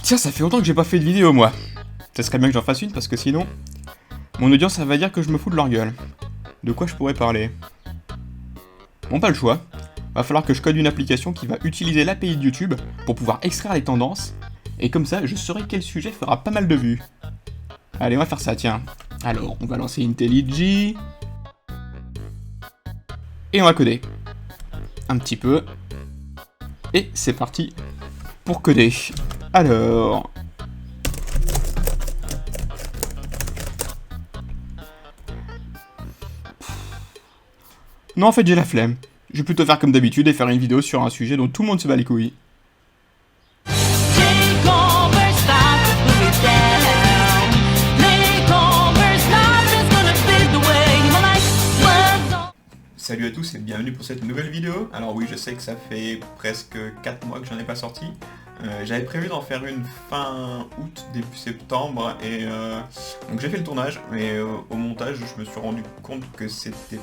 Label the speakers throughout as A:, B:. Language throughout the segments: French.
A: Tiens, ça fait longtemps que j'ai pas fait de vidéo, moi. Ça serait bien que j'en fasse une, parce que sinon, mon audience, ça va dire que je me fous de leur gueule. De quoi je pourrais parler? Bon, pas le choix. Va falloir que je code une application qui va utiliser l'API de YouTube pour pouvoir extraire les tendances. Et comme ça, je saurai quel sujet fera pas mal de vues. Allez, on va faire ça, tiens. Alors, on va lancer IntelliJ. Et on va coder. Un petit peu. Et c'est parti pour coder. Alors... Non, en fait, j'ai la flemme. Je vais plutôt faire comme d'habitude et faire une vidéo sur un sujet dont tout le monde se bat les couilles. Salut à tous et bienvenue pour cette nouvelle vidéo. Alors oui, je sais que ça fait presque 4 mois que j'en ai pas sorti. J'avais prévu d'en faire une fin août, début septembre, et donc j'ai fait le tournage, mais au montage, je me suis rendu compte que c'était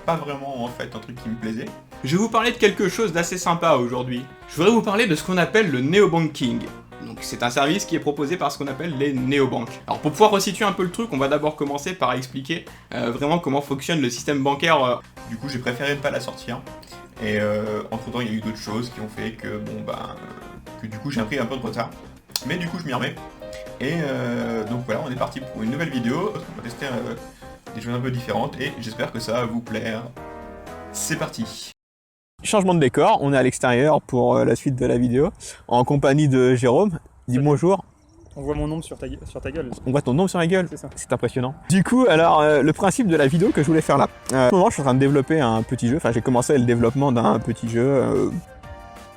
A: pas vraiment en fait un truc qui me plaisait. Je vais vous parler de quelque chose d'assez sympa aujourd'hui. Je voudrais vous parler de ce qu'on appelle le néobanking. Donc c'est un service qui est proposé par ce qu'on appelle les néobanques. Alors pour pouvoir resituer un peu le truc, on va d'abord commencer par expliquer vraiment comment fonctionne le système bancaire. Du coup j'ai préféré ne pas la sortir. Et entre temps il y a eu d'autres choses qui ont fait que bon bah que du coup j'ai pris un peu de retard. Mais du coup je m'y remets. Et donc voilà, on est parti pour une nouvelle vidéo. On va tester des choses un peu différentes et j'espère que ça va vous plaire. C'est parti. Changement de décor, on est à l'extérieur pour la suite de la vidéo, en compagnie de Jérôme. Dis bonjour.
B: On voit mon nom sur ta gueule.
A: On voit ton nom sur la gueule.
B: C'est ça.
A: C'est impressionnant. Du coup, alors, le principe de la vidéo que je voulais faire là. En ce moment, je suis en train de développer un petit jeu. Enfin, j'ai commencé le développement d'un petit jeu.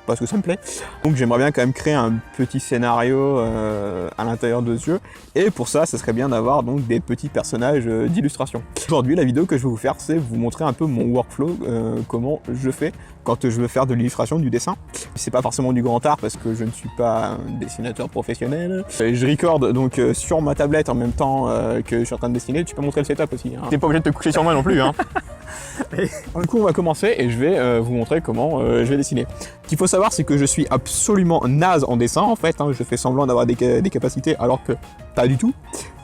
A: Parce que ça me plaît. Donc j'aimerais bien quand même créer un petit scénario à l'intérieur de ce jeu. Et pour ça, ça serait bien d'avoir donc des petits personnages d'illustration. Aujourd'hui, la vidéo que je vais vous faire, c'est vous montrer un peu mon workflow, comment je fais quand je veux faire de l'illustration, du dessin. C'est pas forcément du grand art parce que je ne suis pas un dessinateur professionnel. Je record donc sur ma tablette en même temps que je suis en train de dessiner. Tu peux montrer le setup aussi. Hein. T'es pas obligé de te coucher sur moi non plus. Hein. Du coup, on va commencer et je vais vous montrer comment je vais dessiner. Ce qu'il faut savoir, c'est que je suis absolument naze en dessin, en fait. Hein, je fais semblant d'avoir des capacités, alors que pas du tout.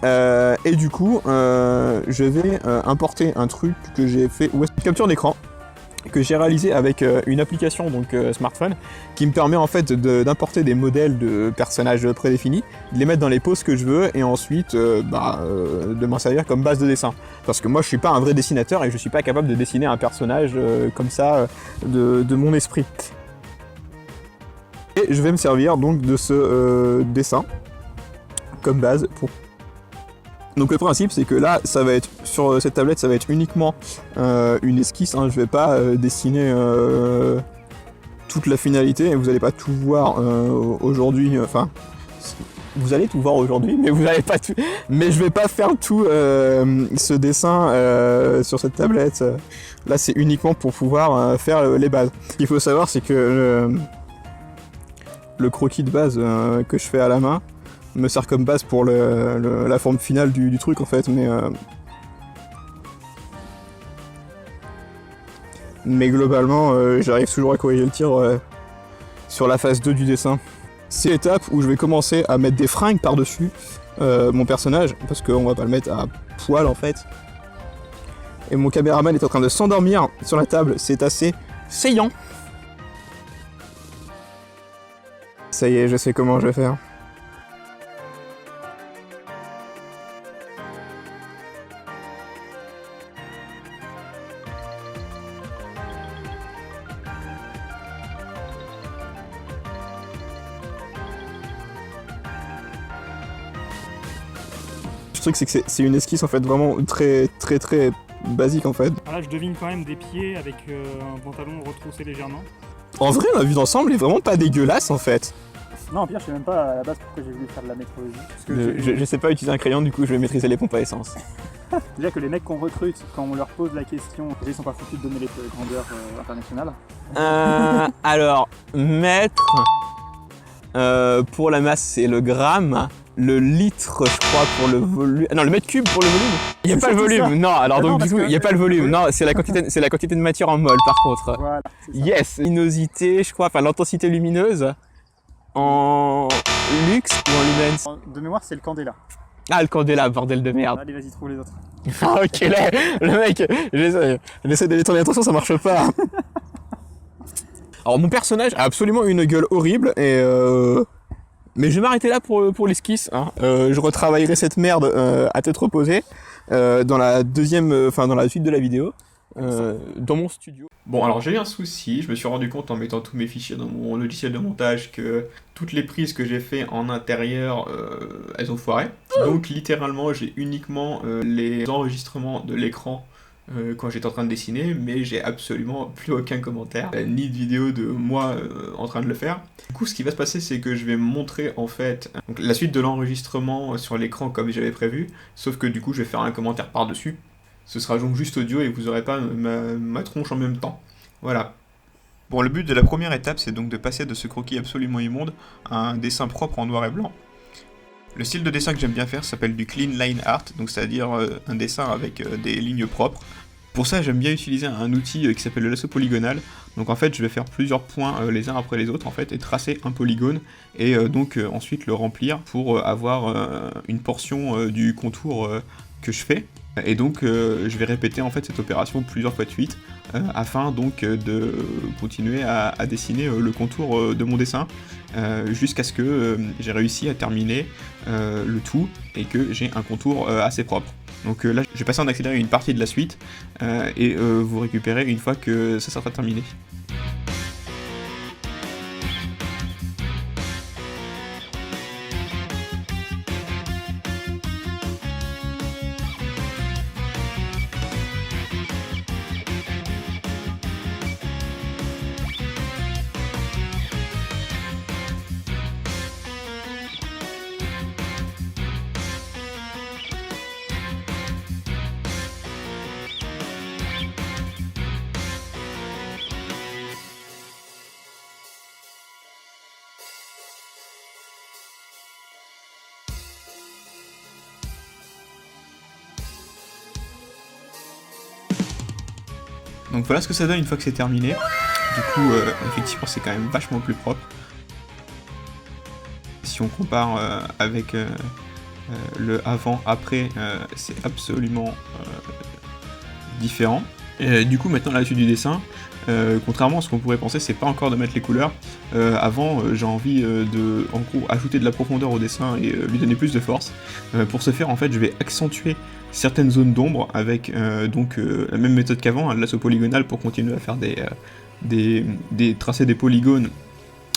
A: Et du coup, je vais importer un truc que j'ai fait, ou une capture d'écran, que j'ai réalisé avec une application, donc smartphone, qui me permet en fait d'importer des modèles de personnages prédéfinis, de les mettre dans les poses que je veux, et ensuite de m'en servir comme base de dessin. Parce que moi, je suis pas un vrai dessinateur et je suis pas capable de dessiner un personnage comme ça de mon esprit. Et je vais me servir donc de ce dessin comme base pour... Donc le principe c'est que là ça va être sur cette tablette, ça va être uniquement une esquisse, hein. Je vais pas dessiner toute la finalité et vous n'allez pas tout voir aujourd'hui, enfin vous allez tout voir aujourd'hui mais vous n'allez pas tout, mais je vais pas faire tout ce dessin sur cette tablette. Là c'est uniquement pour pouvoir faire les bases. Ce qu'il faut savoir c'est que le croquis de base que je fais à la main me sert comme base pour la forme finale du truc en fait, mais globalement j'arrive toujours à corriger le tir sur la phase 2 du dessin. C'est l'étape où je vais commencer à mettre des fringues par-dessus mon personnage, parce qu'on va pas le mettre à poil en fait. Et mon caméraman est en train de s'endormir sur la table, c'est assez saillant. Ça y est, je sais comment je vais faire. Le truc c'est que c'est une esquisse en fait vraiment très basique en fait.
B: Alors là je devine quand même des pieds avec un pantalon retroussé légèrement.
A: En vrai la vue d'ensemble est vraiment pas dégueulasse en fait.
B: Non, pire, je sais même pas à la base pourquoi j'ai voulu faire de la métrologie. Parce que
A: je sais pas utiliser un crayon, du coup je vais maîtriser les pompes à essence.
B: Déjà que les mecs qu'on recrute, quand on leur pose la question, ils sont pas foutus de donner les grandeurs internationales.
A: Alors, mètre, pour la masse c'est le gramme, le litre je crois pour le volume... Non, le mètre cube pour le volume. Il n'y a pas le volume, non, alors donc du coup il n'y a pas le volume, non, c'est la quantité de matière en mol par contre.
B: Voilà,
A: yes, luminosité je crois, enfin l'intensité lumineuse. En luxe ou en lumens?
B: De mémoire, c'est le Candela.
A: Ah, le Candela, bordel de merde.
B: Allez, vas-y, trouve les autres.
A: Ah, ok, là, le mec, j'essaie de détourner l'attention, ça marche pas. Alors, mon personnage a absolument une gueule horrible et mais je vais m'arrêter là pour l'esquisse. Hein. Je retravaillerai cette merde à tête reposée dans la dans la suite de la vidéo, dans mon studio. Bon, alors j'ai eu un souci. Je me suis rendu compte en mettant tous mes fichiers dans mon logiciel de montage que toutes les prises que j'ai fait en intérieur, elles ont foiré. Donc littéralement, j'ai uniquement les enregistrements de l'écran quand j'étais en train de dessiner, mais j'ai absolument plus aucun commentaire, ni de vidéo de moi en train de le faire. Du coup, ce qui va se passer, c'est que je vais montrer en fait donc, la suite de l'enregistrement sur l'écran comme j'avais prévu, sauf que du coup, je vais faire un commentaire par-dessus. Ce sera donc juste audio et vous n'aurez pas ma tronche en même temps. Voilà. Bon, le but de la première étape, c'est donc de passer de ce croquis absolument immonde à un dessin propre en noir et blanc. Le style de dessin que j'aime bien faire s'appelle du clean line art, donc c'est-à-dire un dessin avec des lignes propres. Pour ça, j'aime bien utiliser un outil qui s'appelle le lasso polygonal. Donc en fait, je vais faire plusieurs points les uns après les autres en fait et tracer un polygone et donc ensuite le remplir pour avoir une portion du contour que je fais. Et donc je vais répéter en fait cette opération plusieurs fois de suite afin donc de continuer à dessiner le contour de mon dessin jusqu'à ce que j'ai réussi à terminer le tout et que j'ai un contour assez propre. Donc là je vais passer en accéléré une partie de la suite et vous récupérez une fois que ça sera terminé. Donc voilà ce que ça donne une fois que c'est terminé. Du coup, effectivement, c'est quand même vachement plus propre. Si on compare avec le avant-après, c'est absolument différent. Et du coup, maintenant, la suite du dessin, contrairement à ce qu'on pourrait penser, c'est pas encore de mettre les couleurs. Avant, j'ai envie de, en gros, ajouter de la profondeur au dessin et lui donner plus de force. Pour ce faire, en fait, je vais accentuer certaines zones d'ombre avec la même méthode qu'avant, le lasso polygonal pour continuer à faire tracer des polygones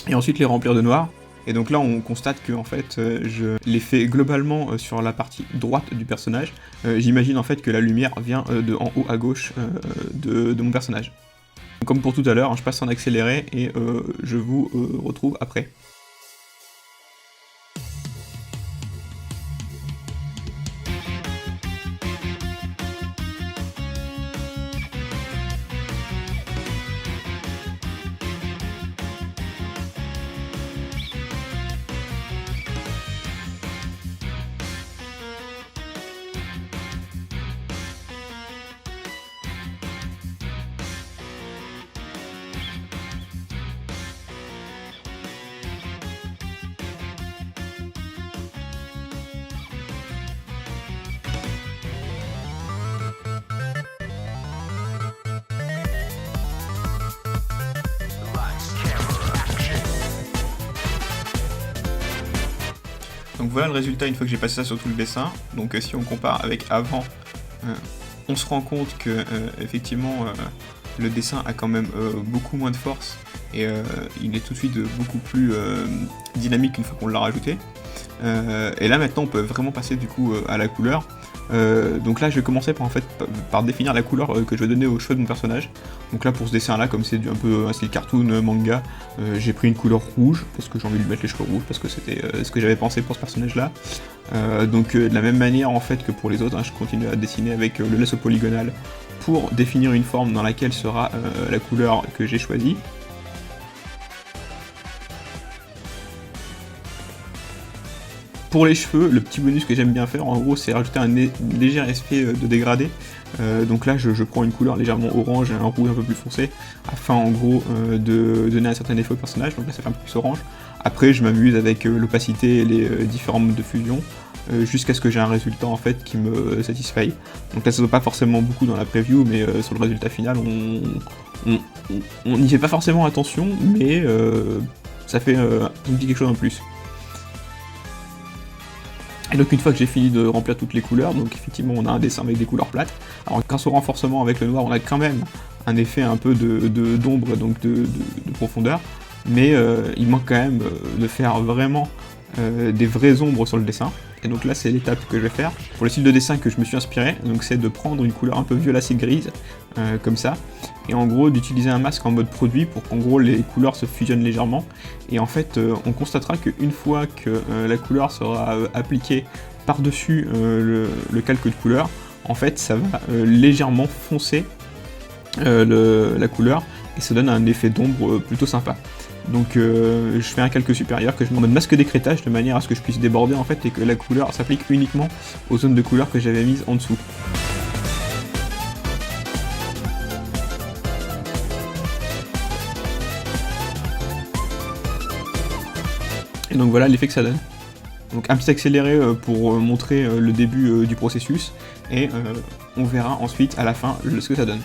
A: et ensuite les remplir de noir. Et donc là on constate que en fait je les fais globalement sur la partie droite du personnage. J'imagine en fait que la lumière vient de en haut à gauche de mon personnage. Donc, comme pour tout à l'heure, hein, je passe en accéléré et je vous retrouve après. Donc voilà le résultat une fois que j'ai passé ça sur tout le dessin. Donc si on compare avec avant, on se rend compte que effectivement le dessin a quand même beaucoup moins de force et il est tout de suite beaucoup plus dynamique une fois qu'on l'a rajouté. Et là maintenant on peut vraiment passer du coup à la couleur. Donc là je vais commencer par définir la couleur que je vais donner aux cheveux de mon personnage. Donc là pour ce dessin là, comme c'est un peu un style cartoon, manga, j'ai pris une couleur rouge parce que j'ai envie de lui mettre les cheveux rouges parce que c'était ce que j'avais pensé pour ce personnage là. Donc de la même manière en fait que pour les autres, hein, je continue à dessiner avec le lasso polygonal pour définir une forme dans laquelle sera la couleur que j'ai choisie. Pour les cheveux, le petit bonus que j'aime bien faire, en gros, c'est rajouter un léger effet de dégradé. Donc là, je prends une couleur légèrement orange et un rouge un peu plus foncé, afin en gros de donner un certain effet au personnage. Donc là, ça fait un peu plus orange. Après je m'amuse avec l'opacité et les différents modes de fusion, jusqu'à ce que j'ai un résultat en fait qui me satisfaille. Donc là ça se voit pas forcément beaucoup dans la preview, mais sur le résultat final on n'y fait pas forcément attention, mais ça fait quelque chose en plus. Et donc une fois que j'ai fini de remplir toutes les couleurs, donc effectivement on a un dessin avec des couleurs plates. Alors grâce au renforcement avec le noir, on a quand même un effet un peu d'ombre, donc de profondeur, mais il manque quand même de faire vraiment des vraies ombres sur le dessin. Et donc là c'est l'étape que je vais faire. Pour le style de dessin que je me suis inspiré, donc c'est de prendre une couleur un peu violacée grise, comme ça, et en gros d'utiliser un masque en mode produit pour qu'en gros les couleurs se fusionnent légèrement. Et en fait on constatera qu'une fois que la couleur sera appliquée par-dessus le calque de couleur, en fait ça va légèrement foncer la couleur, et ça donne un effet d'ombre plutôt sympa. Donc je fais un calque supérieur que je mets en mode masque d'écrêtage de manière à ce que je puisse déborder en fait, et que la couleur s'applique uniquement aux zones de couleur que j'avais mises en dessous. Et donc voilà l'effet que ça donne. Donc un petit accéléré pour montrer le début du processus, et on verra ensuite à la fin ce que ça donne.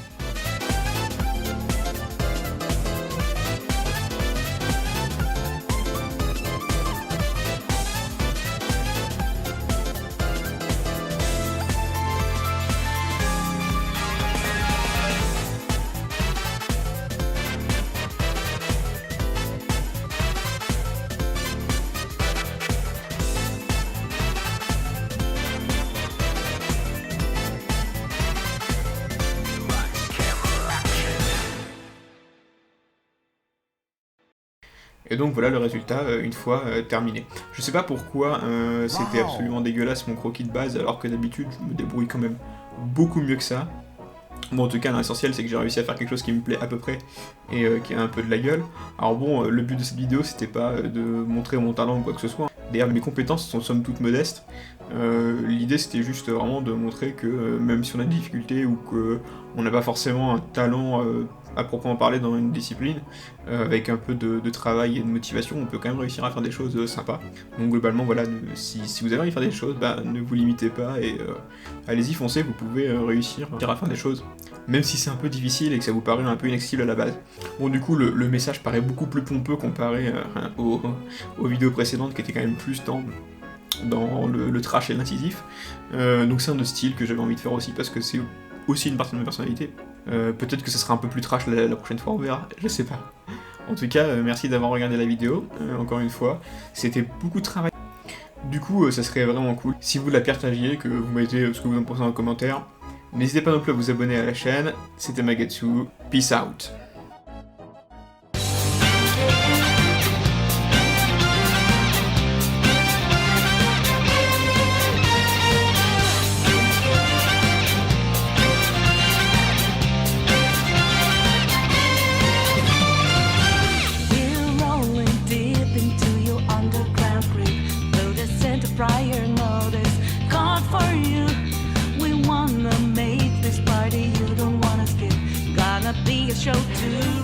A: Et donc voilà le résultat une fois terminé. Je sais pas pourquoi c'était absolument dégueulasse mon croquis de base, alors que d'habitude je me débrouille quand même beaucoup mieux que ça. Bon, en tout cas l'essentiel c'est que j'ai réussi à faire quelque chose qui me plaît à peu près, et qui a un peu de la gueule. Alors bon, le but de cette vidéo c'était pas de montrer mon talent ou quoi que ce soit. D'ailleurs mes compétences sont somme toute modestes. L'idée c'était juste vraiment de montrer que même si on a des difficultés ou qu'on n'a pas forcément un talent à proprement parler dans une discipline, avec un peu de travail et de motivation, on peut quand même réussir à faire des choses sympas. Donc globalement voilà, si vous avez envie de faire des choses, ne vous limitez pas, et allez-y, foncez, vous pouvez réussir à faire des choses, même si c'est un peu difficile et que ça vous paraît un peu inaccessible à la base. Bon, du coup le message paraît beaucoup plus pompeux comparé aux vidéos précédentes qui étaient quand même plus dans le trash et l'incisif. Donc c'est un autre style que j'avais envie de faire aussi, parce que c'est aussi une partie de ma personnalité. Peut-être que ça sera un peu plus trash la prochaine fois, on verra, je sais pas. En tout cas, merci d'avoir regardé la vidéo, encore une fois, c'était beaucoup de travail. Du coup, ça serait vraiment cool si vous la partagiez, que vous mettez ce que vous en pensez en commentaire. N'hésitez pas non plus à vous abonner à la chaîne, c'était Magatsu, peace out.
C: Prior notice, called for you. We wanna make this party you don't wanna skip. Gonna be a show too.